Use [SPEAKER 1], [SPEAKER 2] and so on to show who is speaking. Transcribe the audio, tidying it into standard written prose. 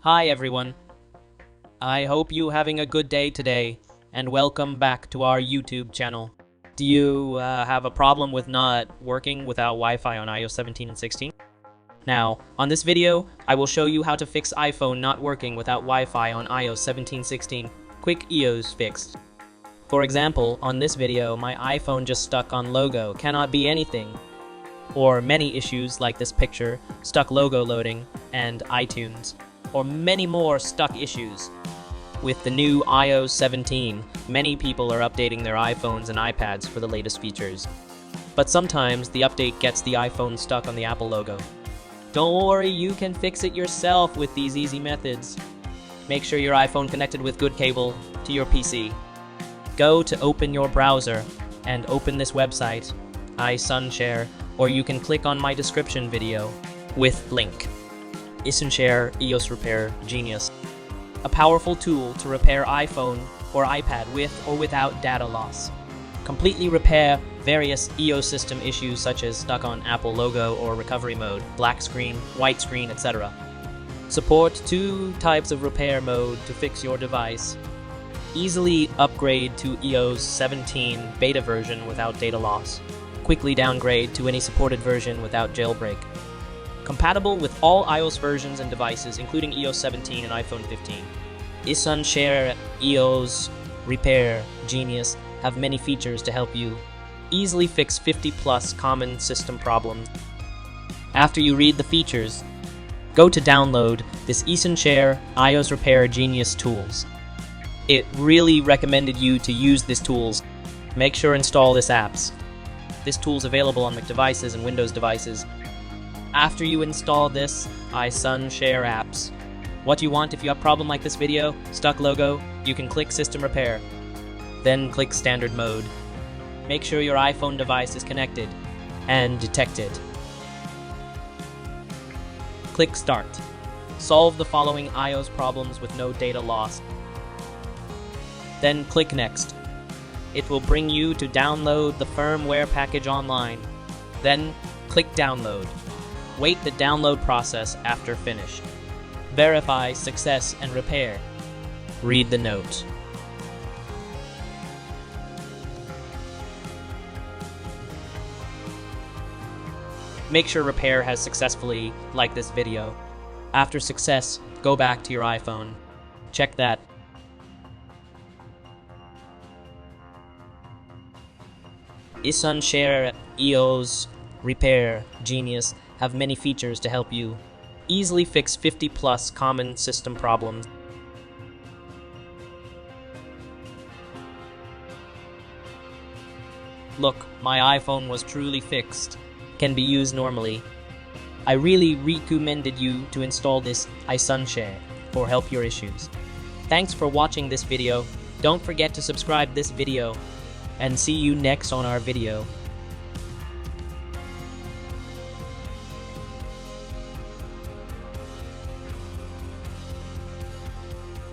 [SPEAKER 1] Hi everyone. I hope you having a good day today, and welcome back to our YouTube channel. Do you have a problem with not working without Wi-Fi on iOS 17 and 16? Now, on this video, I will show you how to fix iPhone not working without Wi-Fi on iOS 17-16. Quick EOS fix. For example, on this video, my iPhone just stuck on logo, cannot be anything. Or many issues like this picture, stuck logo loading, and iTunes. Or many more stuck issues. With the new iOS 17, many people are updating their iPhones and iPads for the latest features. But sometimes the update gets the iPhone stuck on the Apple logo. Don't worry, you can fix it yourself with these easy methods. Make sure your iPhone connected with good cable to your PC. Go to open your browser and open this website, iSunshare, or you can click on my description video with link. iSunshare EOS Repair Genius. A powerful tool to repair iPhone or iPad with or without data loss. Completely repair various EOS system issues such as stuck on Apple logo or recovery mode, black screen, white screen, etc. Support 2 types of repair mode to fix your device. Easily upgrade to iOS 17 beta version without data loss. Quickly downgrade to any supported version without jailbreak. Compatible with all iOS versions and devices, including iOS 17 and iPhone 15. iSunshare EOS Repair Genius have many features to help you easily fix 50+ common system problems. After you read the features, go to download this iSunshare iOS Repair Genius tools. It really recommended you to use these tools. Make sure install this apps. This tool's available on Mac devices and Windows devices. After you install this iSunshare apps, what you want if you have a problem like this video, stuck logo, you can click System Repair. Then click Standard Mode. Make sure your iPhone device is connected and detected. Click Start. Solve the following iOS problems with no data loss. Then click Next. It will bring you to download the firmware package online. Then click Download. Wait the download process after finished. Verify success and repair. Read the note. Make sure repair has successfully, like this video. After success, go back to your iPhone. Check that. iSunshare EOS Repair Genius have many features to help you easily fix 50+ common system problems. Look, my iPhone was truly fixed. Can be used normally. I really recommended you to install this iSunshare for help your issues. Thanks for watching this video. Don't forget to subscribe this video and see you next on our video.